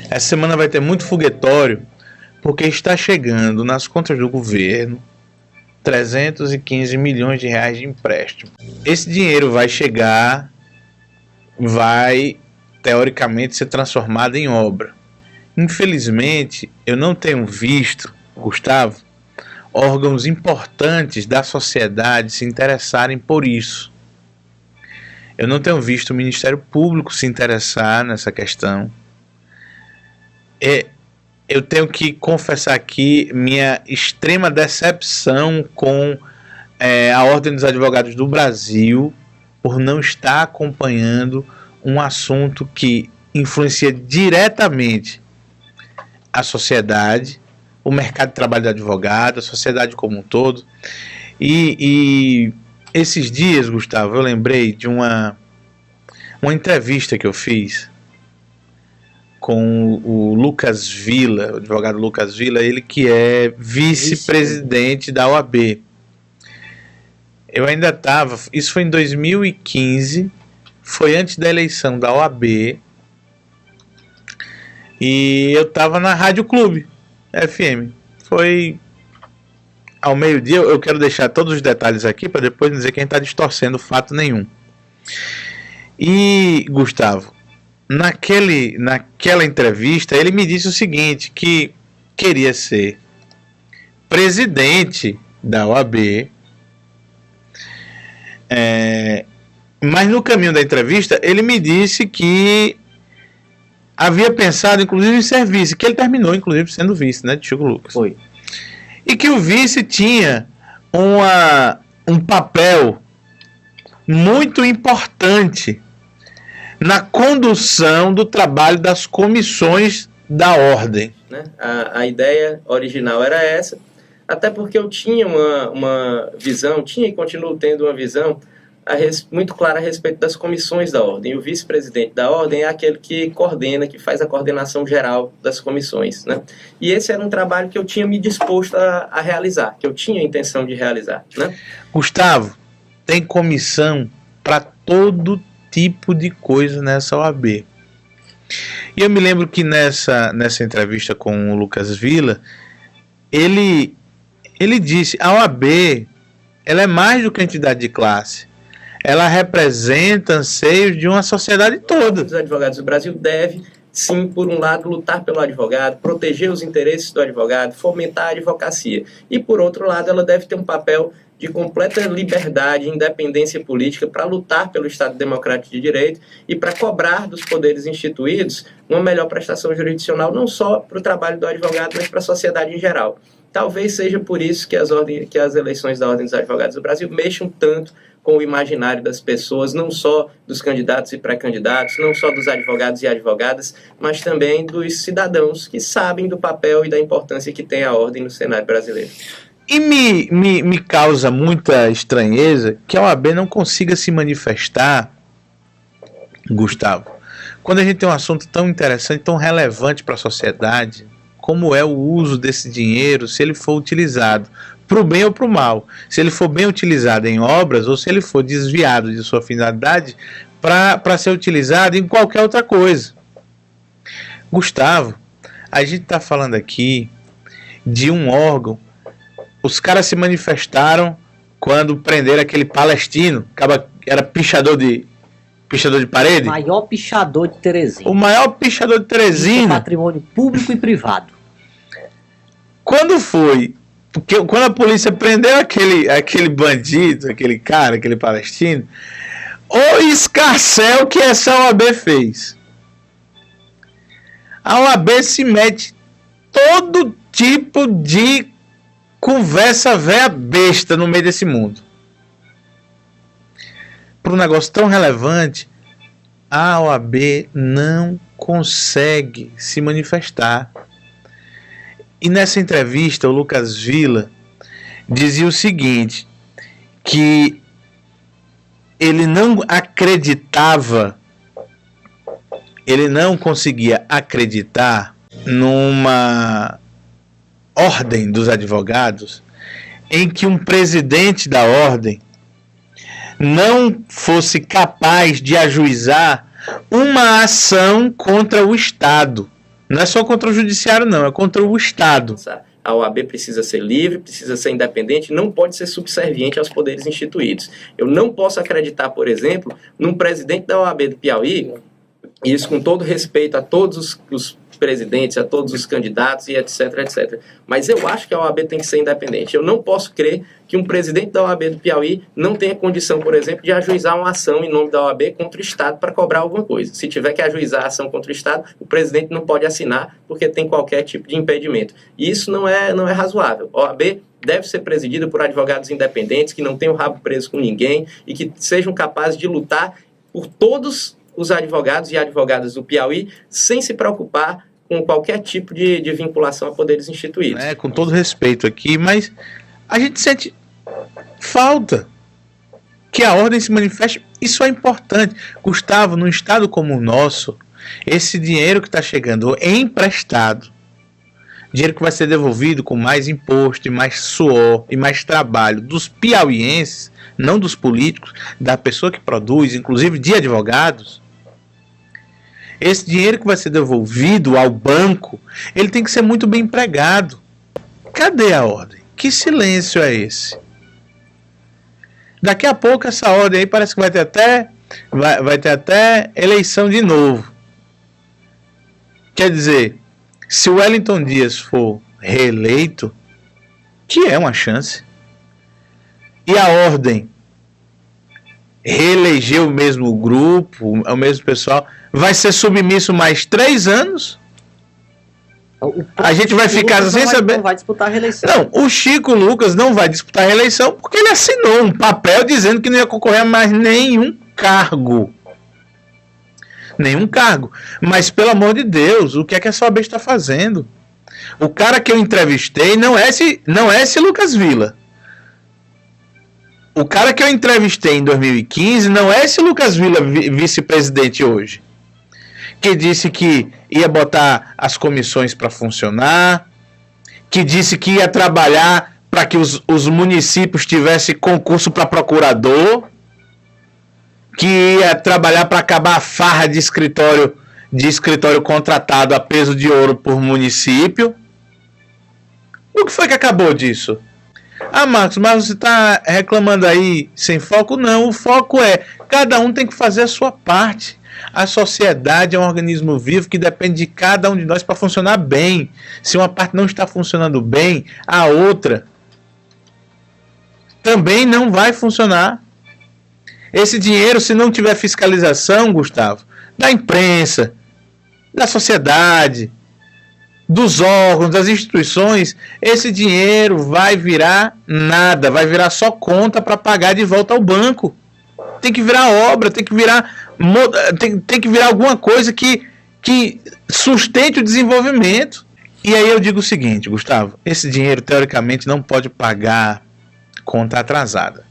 Essa semana vai ter muito foguetório, porque está chegando nas contas do governo 315 milhões de reais de empréstimo. Esse dinheiro vai chegar, vai teoricamente ser transformado em obra. Infelizmente, eu não tenho visto, Gustavo, órgãos importantes da sociedade se interessarem por isso. Eu não tenho visto o Ministério Público se interessar nessa questão. Eu tenho que confessar aqui minha extrema decepção com a Ordem dos Advogados do Brasil por não estar acompanhando um assunto que influencia diretamente a sociedade, o mercado de trabalho do advogado, a sociedade como um todo. E esses dias, Gustavo, eu lembrei de uma entrevista que eu fiz com o Lucas Villa, o advogado Lucas Villa, ele que é vice-presidente da OAB. Eu ainda estava, isso foi em 2015, foi antes da eleição da OAB, e eu estava na Rádio Clube FM. Foi ao meio-dia. Eu quero deixar todos os detalhes aqui para depois não dizer quem está distorcendo fato nenhum. E, Gustavo, naquela entrevista, ele me disse o seguinte, que queria ser presidente da OAB, mas no caminho da entrevista, ele me disse que havia pensado, inclusive, em ser vice, que ele terminou, inclusive, sendo vice, né, de Chico Lucas. Foi. E que o vice tinha um papel muito importante na condução do trabalho das comissões da ordem. Né? A ideia original era essa, até porque eu tinha uma visão, tinha e continuo tendo uma visão muito clara a respeito das comissões da ordem. O vice-presidente da ordem é aquele que coordena, que faz a coordenação geral das comissões. Né? E esse era um trabalho que eu tinha me disposto a realizar, que eu tinha a intenção de realizar. Né? Gustavo, tem comissão para todo tipo de coisa nessa OAB. E eu me lembro que nessa entrevista com o Lucas Villa, ele disse, a OAB ela é mais do que entidade de classe. Ela representa anseios de uma sociedade toda. Os advogados do Brasil devem, sim, por um lado, lutar pelo advogado, proteger os interesses do advogado, fomentar a advocacia. E, por outro lado, ela deve ter um papel de completa liberdade e independência política para lutar pelo Estado Democrático de Direito e para cobrar dos poderes instituídos uma melhor prestação jurisdicional, não só para o trabalho do advogado, mas para a sociedade em geral. Talvez seja por isso que as eleições da Ordem dos Advogados do Brasil mexam tanto com o imaginário das pessoas, não só dos candidatos e pré-candidatos, não só dos advogados e advogadas, mas também dos cidadãos que sabem do papel e da importância que tem a ordem no cenário brasileiro. E me causa muita estranheza que a OAB não consiga se manifestar, Gustavo, quando a gente tem um assunto tão interessante, tão relevante para a sociedade, como é o uso desse dinheiro, se ele for utilizado para o bem ou para o mal, se ele for bem utilizado em obras ou se ele for desviado de sua finalidade para ser utilizado em qualquer outra coisa. Gustavo, a gente está falando aqui de um órgão. Os caras se manifestaram quando prenderam aquele palestino, era pichador de parede. O maior pichador de Teresina. O maior pichador de Teresina. Patrimônio público e privado. Quando foi? Porque quando a polícia prendeu aquele bandido, aquele cara, aquele palestino, o escarcéu que essa OAB fez. A OAB se mete todo tipo de conversa véia besta no meio desse mundo. Por um negócio tão relevante, a OAB não consegue se manifestar. E nessa entrevista, o Lucas Villa dizia o seguinte, que ele não acreditava, ele não conseguia acreditar numa ordem dos advogados em que um presidente da ordem não fosse capaz de ajuizar uma ação contra o Estado, Não é só contra o judiciário, não, é contra o Estado. A OAB precisa ser livre, precisa ser independente, não pode ser subserviente aos poderes instituídos. Eu não posso acreditar, por exemplo, num presidente da OAB do Piauí, e isso com todo respeito a todos os presidentes, a todos os candidatos e etc, etc. Mas eu acho que a OAB tem que ser independente. Eu não posso crer que um presidente da OAB do Piauí não tenha condição, por exemplo, de ajuizar uma ação em nome da OAB contra o Estado para cobrar alguma coisa. Se tiver que ajuizar a ação contra o Estado, o presidente não pode assinar porque tem qualquer tipo de impedimento. E isso não é razoável. A OAB deve ser presidida por advogados independentes que não tenham o rabo preso com ninguém e que sejam capazes de lutar por todos os advogados e advogadas do Piauí sem se preocupar com qualquer tipo de vinculação a poderes instituídos. Com todo respeito aqui, mas a gente sente falta que a ordem se manifeste. Isso é importante. Gustavo, num estado como o nosso, esse dinheiro que está chegando é emprestado, dinheiro que vai ser devolvido com mais imposto e mais suor e mais trabalho dos piauienses, não dos políticos, da pessoa que produz, inclusive de advogados. Esse dinheiro que vai ser devolvido ao banco, ele tem que ser muito bem empregado. Cadê a ordem? Que silêncio é esse? Daqui a pouco essa ordem aí parece que vai ter até eleição de novo. Quer dizer, se o Wellington Dias for reeleito, que é uma chance, e a ordem reeleger o mesmo grupo, o mesmo pessoal, vai ser submisso mais 3 anos? A gente vai ficar sem saber. Não vai disputar a reeleição. Não, o Chico Lucas não vai disputar a reeleição porque ele assinou um papel dizendo que não ia concorrer a mais nenhum cargo. Nenhum cargo. Mas, pelo amor de Deus, o que é que essa OAB está fazendo? O cara que eu entrevistei não é esse Lucas Villa. O cara que eu entrevistei em 2015 não é esse Lucas Villa, vice-presidente hoje, que disse que ia botar as comissões para funcionar, que disse que ia trabalhar para que os municípios tivessem concurso para procurador, que ia trabalhar para acabar a farra de escritório contratado a peso de ouro por município. O que foi que acabou disso? Ah, Marcos, mas você está reclamando aí sem foco? Não, o foco é cada um tem que fazer a sua parte. A sociedade é um organismo vivo que depende de cada um de nós para funcionar bem. Se uma parte não está funcionando bem, a outra também não vai funcionar. Esse dinheiro, se não tiver fiscalização, Gustavo, da imprensa, da sociedade, dos órgãos, das instituições, esse dinheiro vai virar nada, vai virar só conta para pagar de volta ao banco. Tem que virar obra, tem que virar alguma coisa que sustente o desenvolvimento. E aí eu digo o seguinte, Gustavo, esse dinheiro teoricamente não pode pagar conta atrasada,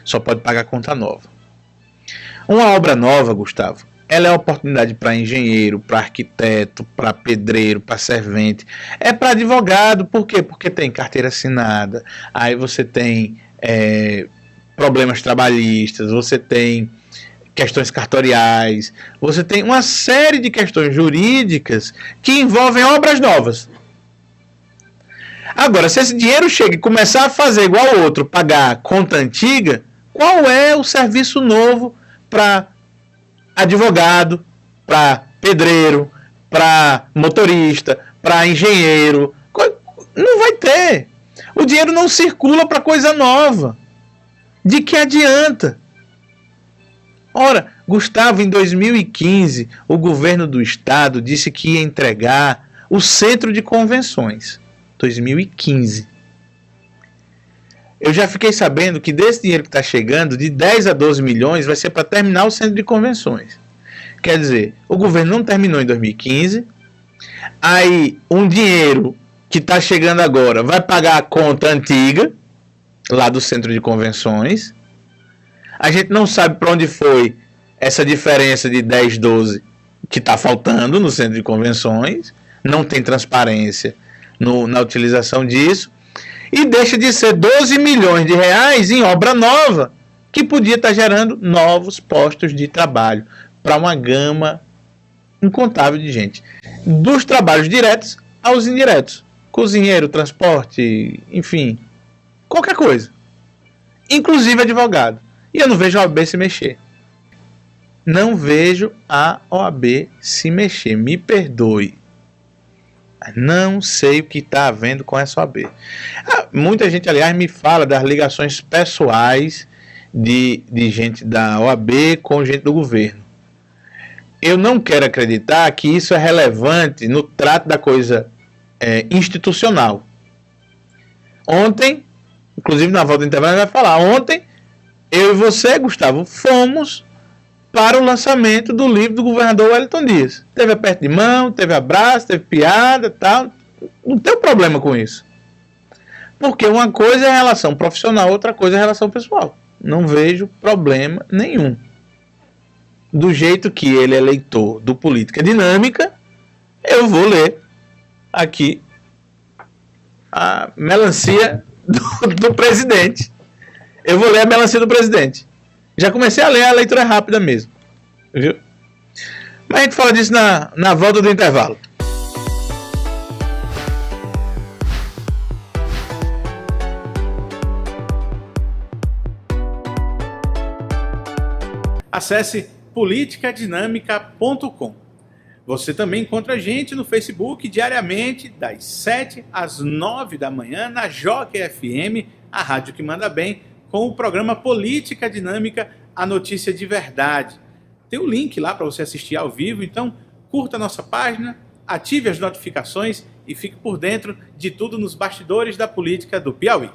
só pode pagar conta nova. Uma obra nova, Gustavo, ela é oportunidade para engenheiro, para arquiteto, para pedreiro, para servente. É para advogado, por quê? Porque tem carteira assinada, aí você tem problemas trabalhistas, você tem questões cartoriais, você tem uma série de questões jurídicas que envolvem obras novas. Agora, se esse dinheiro chega e começar a fazer igual o outro, pagar conta antiga, qual é o serviço novo para advogado, para pedreiro, para motorista, para engenheiro? Não vai ter. O dinheiro não circula para coisa nova. De que adianta? Ora, Gustavo, em 2015, o governo do estado disse que ia entregar o centro de convenções. 2015. Eu já fiquei sabendo que desse dinheiro que está chegando, de 10 a 12 milhões, vai ser para terminar o centro de convenções. Quer dizer, o governo não terminou em 2015, aí um dinheiro que está chegando agora vai pagar a conta antiga, lá do centro de convenções. A gente não sabe para onde foi essa diferença de 10, 12 que está faltando no centro de convenções, não tem transparência na utilização disso, e deixa de ser 12 milhões de reais em obra nova, que podia estar gerando novos postos de trabalho para uma gama incontável de gente. Dos trabalhos diretos aos indiretos. Cozinheiro, transporte, enfim, qualquer coisa. Inclusive advogado. E eu não vejo a OAB se mexer. Não vejo a OAB se mexer. Me perdoe. Não sei o que está havendo com essa OAB. Muita gente, aliás, me fala das ligações pessoais de gente da OAB com gente do governo. Eu não quero acreditar que isso é relevante no trato da coisa institucional. Ontem, inclusive na volta do intervalo, vai falar. Ontem, eu e você, Gustavo, fomos para o lançamento do livro do governador Wellington Dias. Teve aperto de mão, teve abraço, teve piada, tal. Não tem problema com isso. Porque uma coisa é a relação profissional, outra coisa é a relação pessoal. Não vejo problema nenhum. Do jeito que ele é leitor do Política Dinâmica, eu vou ler aqui a melancia do presidente. Eu vou ler a melancia do presidente. Já comecei a ler, a leitura é rápida mesmo. Viu? Mas a gente fala disso na volta do intervalo. Acesse politicadinamica.com. Você também encontra a gente no Facebook diariamente, das 7 às 9 da manhã, na Jockey FM, a rádio que manda bem, com o programa Política Dinâmica, a notícia de verdade. Tem o link lá para você assistir ao vivo, então curta a nossa página, ative as notificações e fique por dentro de tudo nos bastidores da política do Piauí.